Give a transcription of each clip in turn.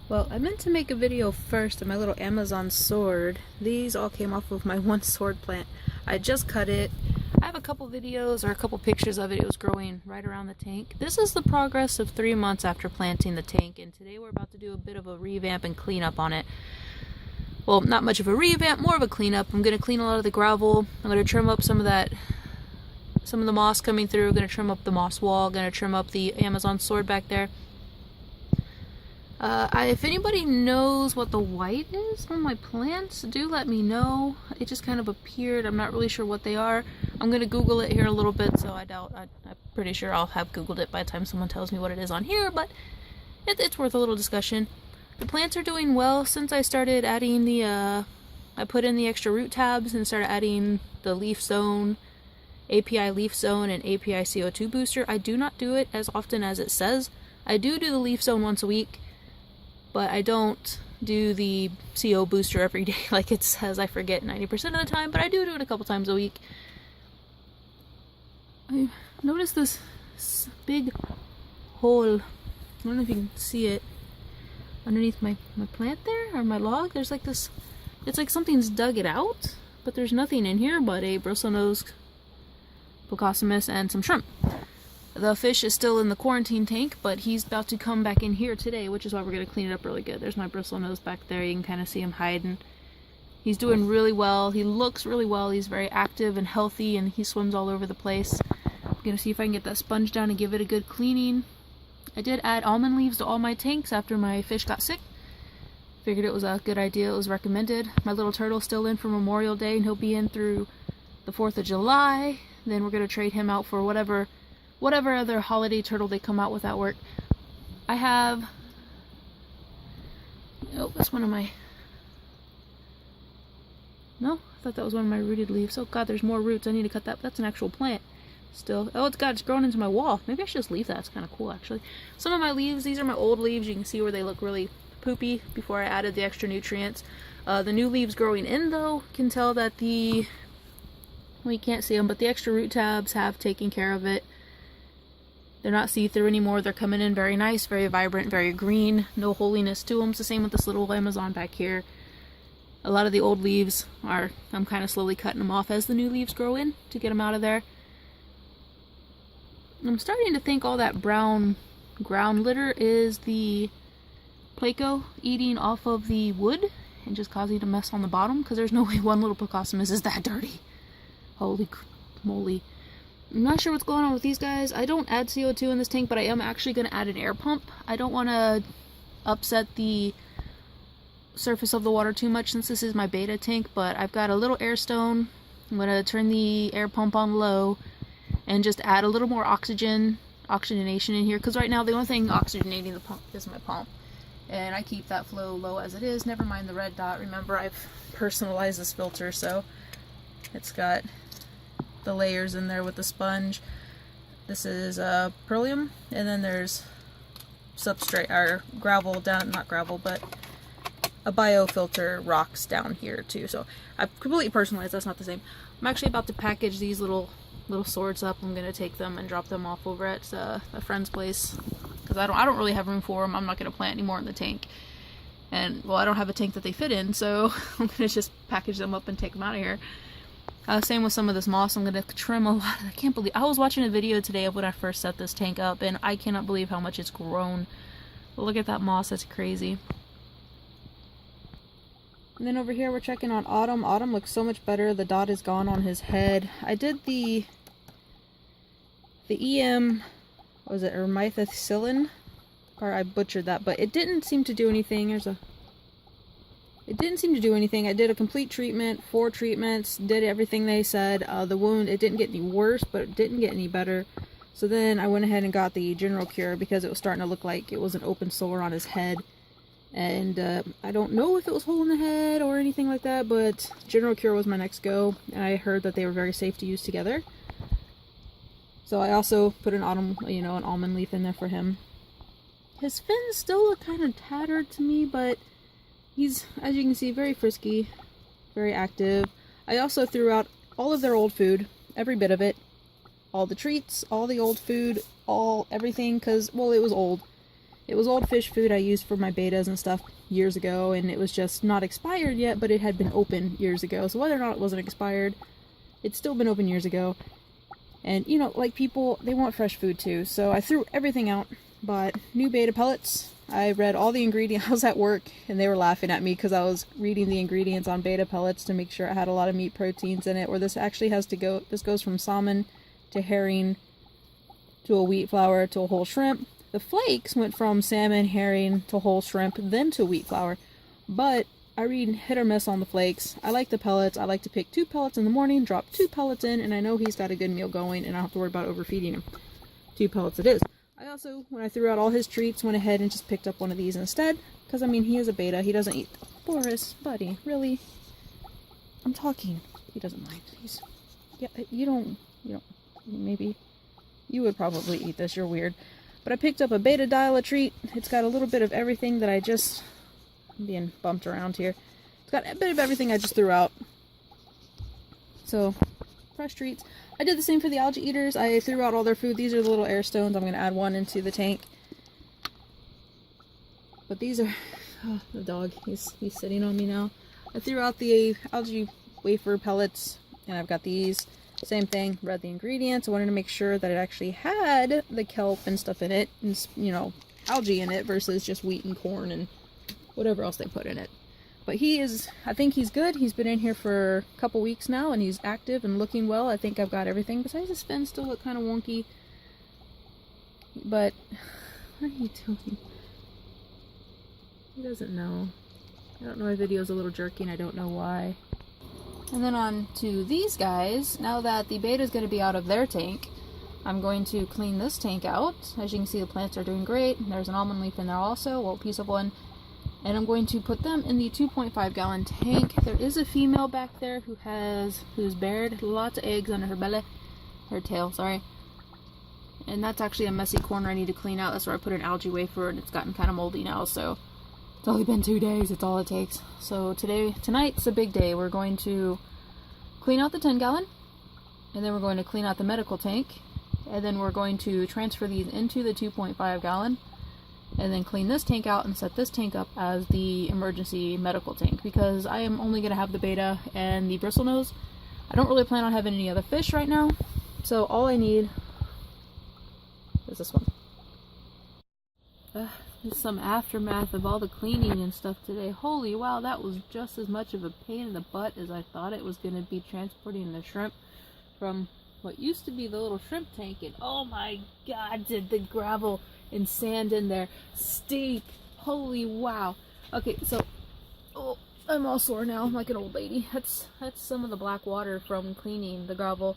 Well, I meant to make a video first of my little Amazon sword. These all came off of my one sword plant. I just cut it. I have a couple videos or a couple pictures of it. It was growing right around the tank. This is the progress of 3 months after planting the tank, and today we're about to do a bit of a revamp and cleanup on it. Well, not much of a revamp, more of a cleanup. I'm going to clean a lot of the gravel. I'm going to trim up some of the moss coming through. I'm going to trim up the moss wall. I'm going to trim up the Amazon sword back there. If anybody knows what the white is on my plants, do let me know. It just kind of appeared. I'm not really sure what they are. I'm going to Google it here a little bit, so I'm pretty sure I'll have Googled it by the time someone tells me what it is on here, but it's worth a little discussion. The plants are doing well since I started adding I put in the extra root tabs and started adding the leaf zone, API leaf zone, and API CO2 booster. I do not do it as often as it says. I do the leaf zone once a week, but I don't do the CO booster every day like it says. I forget 90% of the time, but I do it a couple times a week. I noticed this big hole. I don't know if you can see it underneath my plant there, or my log. There's like this, it's like something's dug it out, but there's nothing in here but a bristlenose Plecostomus and some shrimp. The fish is still in the quarantine tank, but he's about to come back in here today, which is why we're going to clean it up really good. There's my bristlenose back there. You can kind of see him hiding. He's doing really well. He looks really well. He's very active and healthy, and he swims all over the place. I'm going to see if I can get that sponge down and give it a good cleaning. I did add almond leaves to all my tanks after my fish got sick. Figured it was a good idea. It was recommended. My little turtle's still in for Memorial Day, and he'll be in through the 4th of July. Then we're going to trade him out for whatever other holiday turtle they come out with at work. I have... Oh, that's one of my... No? I thought that was one of my rooted leaves. Oh god, there's more roots. I need to cut that. That's an actual plant. Still. Oh, it's grown into my wall. Maybe I should just leave that. It's kind of cool, actually. Some of my leaves, these are my old leaves. You can see where they look really poopy before I added the extra nutrients. The new leaves growing in, though, can tell that the... Well, you can't see them, but the extra root tabs have taken care of it. They're not see-through anymore. They're coming in very nice, very vibrant, very green. No holiness to them. It's the same with this little Amazon back here. A lot of the old leaves I'm kind of slowly cutting them off as the new leaves grow in to get them out of there. I'm starting to think all that brown ground litter is the Pleco eating off of the wood and just causing a mess on the bottom, because there's no way one little Plecostomus is that dirty. Holy moly. I'm not sure what's going on with these guys. I don't add CO2 in this tank, but I am actually going to add an air pump. I don't want to upset the surface of the water too much since this is my beta tank, but I've got a little air stone. I'm going to turn the air pump on low and just add a little more oxygenation in here, because right now the only thing oxygenating the pump is my pump, and I keep that flow low as it is. Never mind the red dot. Remember, I've personalized this filter, so it's got the layers in there with the sponge. This is Perlium, and then there's substrate or gravel down, not gravel, but a biofilter rocks down here too. So I've completely personalized. That's not the same. I'm actually about to package these little swords up. I'm gonna take them and drop them off over at a friend's place, because I don't really have room for them. I'm not gonna plant any more in the tank, and well, I don't have a tank that they fit in, so I'm gonna just package them up and take them out of here. Same with some of this moss. I'm gonna trim a lot. I can't believe I was watching a video today of when I first set this tank up, and I cannot believe how much it's grown. Look at that moss. That's crazy. And then over here we're checking on Autumn. Autumn looks so much better. The dot is gone on his head. I did the EM, what was it, ermethicillin? Or I butchered that, but it didn't seem to do anything. It didn't seem to do anything. I did a complete treatment, 4 treatments, did everything they said. The wound, it didn't get any worse, but it didn't get any better. So then I went ahead and got the general cure, because it was starting to look like it was an open sore on his head. And I don't know if it was hole in the head or anything like that, but general cure was my next go, and I heard that they were very safe to use together. So I also put an an almond leaf in there for him. His fins still look kind of tattered to me, but he's, as you can see, very frisky, very active. I also threw out all of their old food, every bit of it. All the treats, all the old food, everything, because, well, it was old. It was old fish food I used for my betas and stuff years ago, and it was just not expired yet, but it had been open years ago. So whether or not it wasn't expired, it's still been open years ago. And, you know, like people, they want fresh food too. So I threw everything out, bought new beta pellets. I read all the ingredients. I was at work, and they were laughing at me because I was reading the ingredients on beta pellets to make sure it had a lot of meat proteins in it. Or this actually has to go, this goes from salmon to herring to a wheat flour to a whole shrimp. The flakes went from salmon, herring to whole shrimp, then to wheat flour. But I read hit or miss on the flakes. I like the pellets. I like to pick 2 pellets in the morning, drop 2 pellets in, and I know he's got a good meal going, and I don't have to worry about overfeeding him. 2 pellets it is. I also, when I threw out all his treats, went ahead and just picked up one of these instead. Because, I mean, he is a beta. He doesn't eat. Boris, buddy, really? I'm talking. He doesn't mind. He's... Yeah, you don't... Maybe... You would probably eat this. You're weird. But I picked up a beta dial treat. It's got a little bit of everything that I just... I'm being bumped around here. It's got a bit of everything I just threw out. So, fresh treats. I did the same for the algae eaters. I threw out all their food. These are the little air stones. I'm going to add one into the tank. But these are... Oh, the dog. He's sitting on me now. I threw out the algae wafer pellets. And I've got these. Same thing. Read the ingredients. I wanted to make sure that it actually had the kelp and stuff in it. And, you know, algae in it versus just wheat and corn and whatever else they put in it. But he is, I think he's good. He's been in here for a couple weeks now, and he's active and looking well. I think I've got everything. Besides his fins still look kind of wonky. But, what are you doing? He doesn't know. I don't know, my video's a little jerky and I don't know why. And then on to these guys. Now that the beta is going to be out of their tank, I'm going to clean this tank out. As you can see, the plants are doing great. There's an almond leaf in there also, well, a piece of one. And I'm going to put them in the 2.5 gallon tank. There is a female back there who's bared lots of eggs under her belly. Her tail, sorry. And that's actually a messy corner I need to clean out. That's where I put an algae wafer, and it's gotten kind of moldy now, so it's only been 2 days. It's all it takes. So tonight's a big day. We're going to clean out the 10 gallon, and then we're going to clean out the medical tank, and then we're going to transfer these into the 2.5 gallon. And then clean this tank out and set this tank up as the emergency medical tank, because I am only going to have the beta and the bristlenose. I don't really plan on having any other fish right now, so all I need is this one. There's some aftermath of all the cleaning and stuff today. Holy wow, that was just as much of a pain in the butt as I thought it was going to be, transporting the shrimp from what used to be the little shrimp tank, and oh my god, did the gravel and sand in there steep. Holy wow. Okay, so I'm all sore now. I'm like an old lady. That's some of the black water from cleaning the gravel.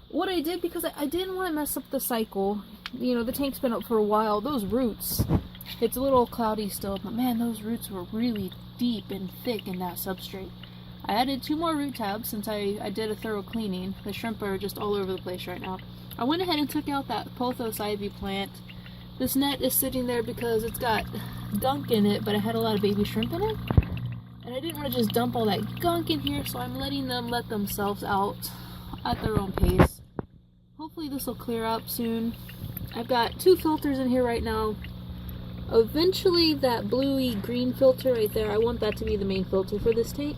What I did, because I didn't want to mess up the cycle. You know, the tank's been up for a while. Those roots, it's a little cloudy still, but man, those roots were really deep and thick in that substrate. I added 2 more root tabs since I did a thorough cleaning. The shrimp are just all over the place right now. I went ahead and took out that Pothos ivy plant. This net is sitting there because it's got gunk in it, but it had a lot of baby shrimp in it. And I didn't want to just dump all that gunk in here, so I'm letting them let themselves out at their own pace. Hopefully this will clear up soon. I've got 2 filters in here right now. Eventually that bluey green filter right there, I want that to be the main filter for this tank.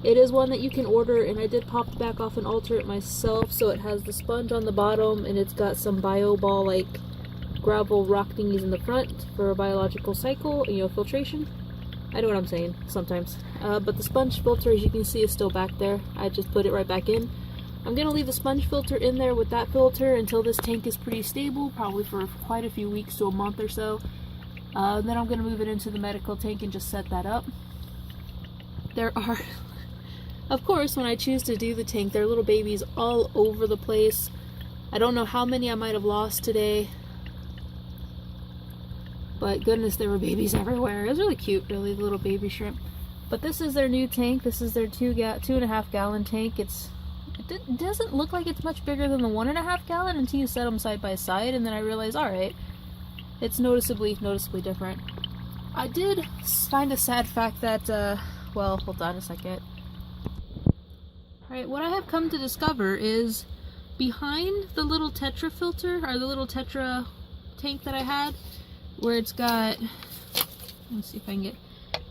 It is one that you can order, and I did pop the back off and alter it myself, so it has the sponge on the bottom, and it's got some bio ball like gravel rock thingies in the front for a biological cycle, you know, filtration. I know what I'm saying sometimes. But the sponge filter, as you can see, is still back there. I just put it right back in. I'm going to leave the sponge filter in there with that filter until this tank is pretty stable, probably for quite a few weeks to a month or so. Then I'm going to move it into the medical tank and just set that up. There are, of course, when I choose to do the tank, there are little babies all over the place. I don't know how many I might have lost today. But goodness, there were babies everywhere. It was really cute, really, the little baby shrimp. But this is their new tank. This is their 2.5 gallon tank. It doesn't look like it's much bigger than the 1.5 gallon until you set them side by side, and then I realized, alright, it's noticeably different. I did find a sad fact that, well, hold on a second. Alright, what I have come to discover is behind the little Tetra filter, or the little Tetra tank that I had, where it's got, let's see if I can get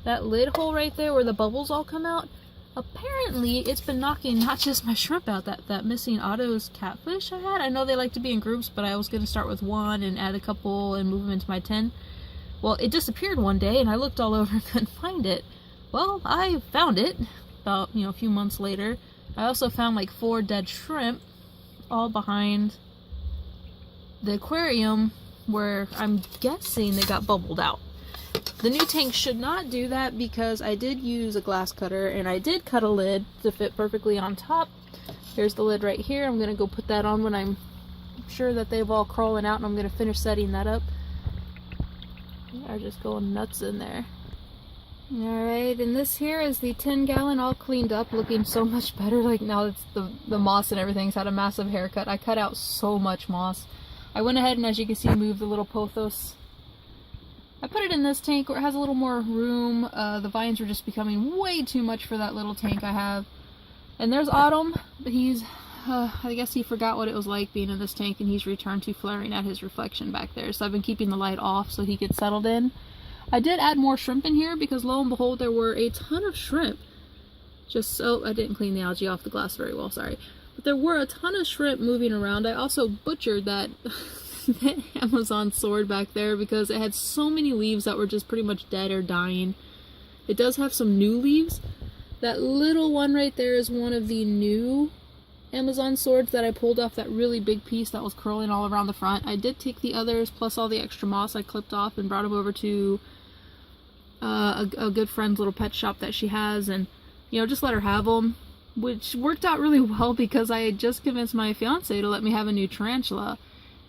that lid hole right there where the bubbles all come out. Apparently it's been knocking not just my shrimp out, that Missing Otto's catfish I had. I know they like to be in groups, but I was going to start with one and add a couple and move them into my tin. Well, it disappeared one day and I looked all over and couldn't find it. Well, I found it about, a few months later. I also found like 4 dead shrimp all behind the aquarium where I'm guessing they got bubbled out. The new tank should not do that because I did use a glass cutter and I did cut a lid to fit perfectly on top. Here's the lid right here. I'm going to go put that on when I'm sure that they've all crawling out, and I'm going to finish setting that up. They are just going nuts in there. Alright, and this here is the 10-gallon all cleaned up, looking so much better. Like now it's the moss and everything's had a massive haircut. I cut out so much moss. I went ahead and, as you can see, moved the little pothos. I put it in this tank where it has a little more room. The vines were just becoming way too much for that little tank I have. And there's Autumn, but he's, I guess he forgot what it was like being in this tank, and he's returned to flaring at his reflection back there. So I've been keeping the light off so he gets settled in. I did add more shrimp in here because lo and behold there were a ton of shrimp. Just so, I didn't clean the algae off the glass very well, sorry. But there were a ton of shrimp moving around. I also butchered that Amazon sword back there because it had so many leaves that were just pretty much dead or dying. It does have some new leaves. That little one right there is one of the new Amazon swords that I pulled off that really big piece that was curling all around the front. I did take the others plus all the extra moss I clipped off and brought them over to a good friend's little pet shop that she has, and just let her have them, which worked out really well because I had just convinced my fiance to let me have a new tarantula.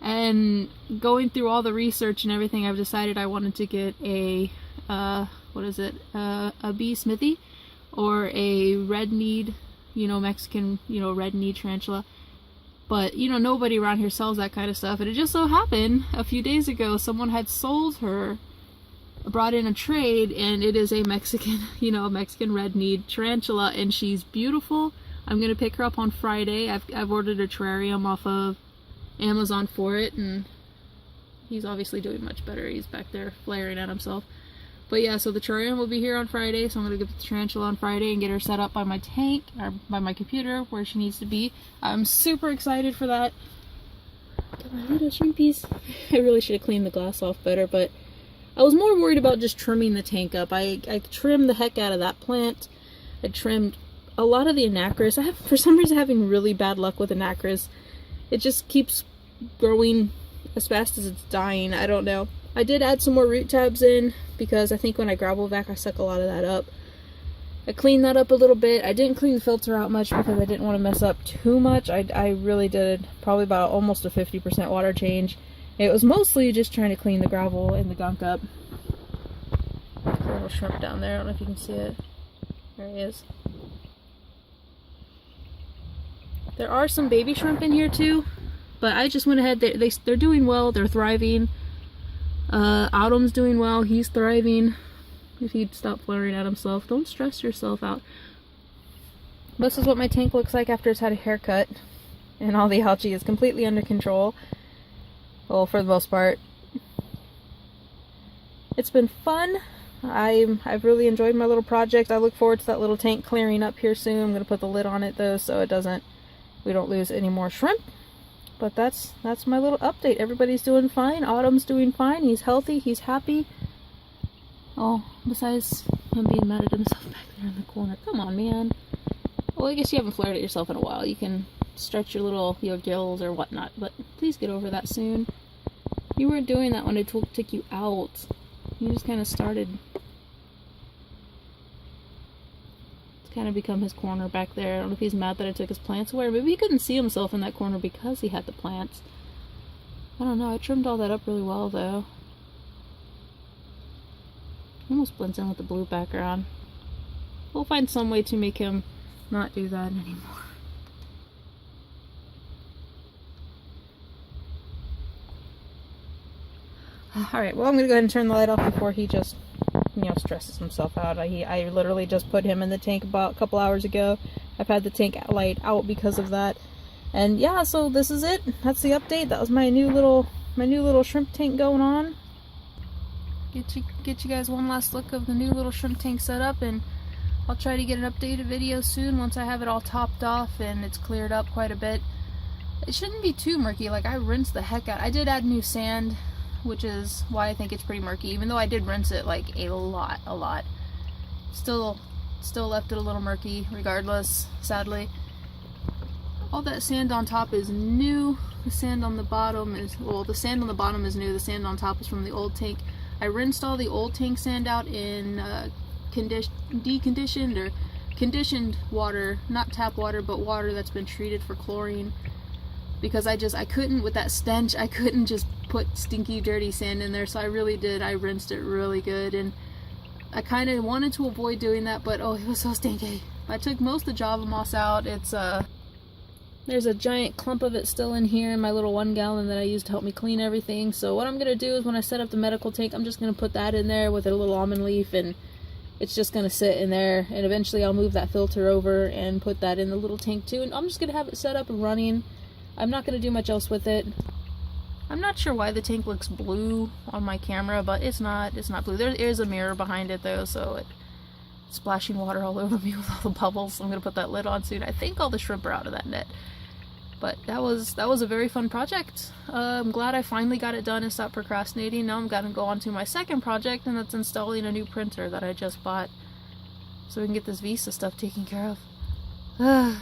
And going through all the research and everything, I've decided I wanted to get a a bee smithy or a red kneed, Mexican, red kneed tarantula. But nobody around here sells that kind of stuff, and it just so happened a few days ago someone had sold her, brought in a trade, and it is a Mexican, Mexican red kneed tarantula, and she's beautiful. I'm gonna pick her up on Friday. I've ordered a terrarium off of Amazon for it, and he's obviously doing much better. He's back there flaring at himself. But yeah, so the terrarium will be here on Friday, so I'm gonna get the tarantula on Friday and get her set up by my tank, or by my computer, where she needs to be. I'm super excited for that. Got my little shrimpies. I really should have cleaned the glass off better, but I was more worried about just trimming the tank up. I trimmed the heck out of that plant. I trimmed a lot of the anacris. For some reason, having really bad luck with anacris. It just keeps growing as fast as it's dying. I don't know. I did add some more root tabs in because I think when I gravel vac, I suck a lot of that up. I cleaned that up a little bit. I didn't clean the filter out much because I didn't want to mess up too much. I really did probably about almost a 50% water change. It was mostly just trying to clean the gravel and the gunk up. There's a little shrimp down there. I don't know if you can see it. There he is. There are some baby shrimp in here too, but I just went ahead. They're doing well. They're thriving. Autumn's doing well. He's thriving. If he'd stop flaring at himself. Don't stress yourself out. This is what my tank looks like after it's had a haircut, and all the algae is completely under control. Well, for the most part. It's been fun. I've really enjoyed my little project. I look forward to that little tank clearing up here soon. I'm gonna put the lid on it though, so we don't lose any more shrimp. But that's my little update. Everybody's doing fine. Autumn's doing fine. He's healthy. He's happy. Oh, besides him being mad at himself back there in the corner. Come on, man. Well, I guess you haven't flared at yourself in a while. You can stretch your little gills or whatnot, but please get over that soon. You weren't doing that when I took you out. You just kind of started. It's kind of become his corner back there. I don't know if he's mad that I took his plants away. Maybe he couldn't see himself in that corner because he had the plants. I don't know. I trimmed all that up really well, though. Almost blends in with the blue background. We'll find some way to make him not do that anymore. Alright, well, I'm going to go ahead and turn the light off before he just, stresses himself out. I literally just put him in the tank about a couple hours ago. I've had the tank light out because of that. And yeah, so this is it. That's the update. That was my new little shrimp tank going on. get you guys one last look of the new little shrimp tank setup, and I'll try to get an updated video soon once I have it all topped off and it's cleared up quite a bit. It shouldn't be too murky. Like, I rinsed the heck out. I did add new sand, which is why I think it's pretty murky, even though I did rinse it like a lot. Still left it a little murky regardless, sadly. All that sand on top is new. The sand on the bottom is, well, the sand on the bottom is new. The sand on top is from the old tank. I rinsed all the old tank sand out in deconditioned or conditioned water, not tap water, but water that's been treated for chlorine, because I couldn't, with that stench, I couldn't just put stinky, dirty sand in there, so I really did. I rinsed it really good, and I kind of wanted to avoid doing that, but oh, it was so stinky. I took most of the Java moss out. It's there's a giant clump of it still in here in my little 1 gallon that I used to help me clean everything. So what I'm gonna do is, when I set up the medical tank, I'm just gonna put that in there with a little almond leaf, and it's just gonna sit in there, and eventually I'll move that filter over and put that in the little tank too, and I'm just gonna have it set up and running. I'm not gonna do much else with it. I'm not sure why the tank looks blue on my camera, but it's not blue. There is a mirror behind it though, so it's splashing water all over me with all the bubbles. So I'm gonna put that lid on soon. I think all the shrimp are out of that net. But that was a very fun project. I'm glad I finally got it done and stopped procrastinating. Now I'm gonna go on to my second project, and that's installing a new printer that I just bought, so we can get this Visa stuff taken care of. To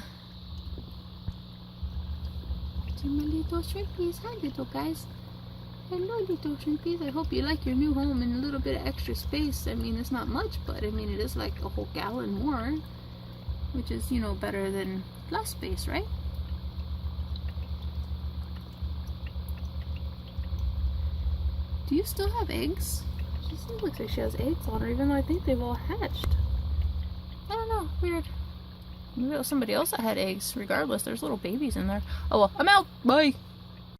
my little shrimpies. Hi, little guys. Hello, little shrimpies. I hope you like your new home and a little bit of extra space. I mean, it's not much, but I mean, it is like a whole gallon more, which is, you know, better than less space, right? Do you still have eggs? She still looks like she has eggs on her, even though I think they've all hatched. I don't know. Weird. Maybe it was somebody else that had eggs. Regardless, there's little babies in there. Oh well, I'm out. Bye.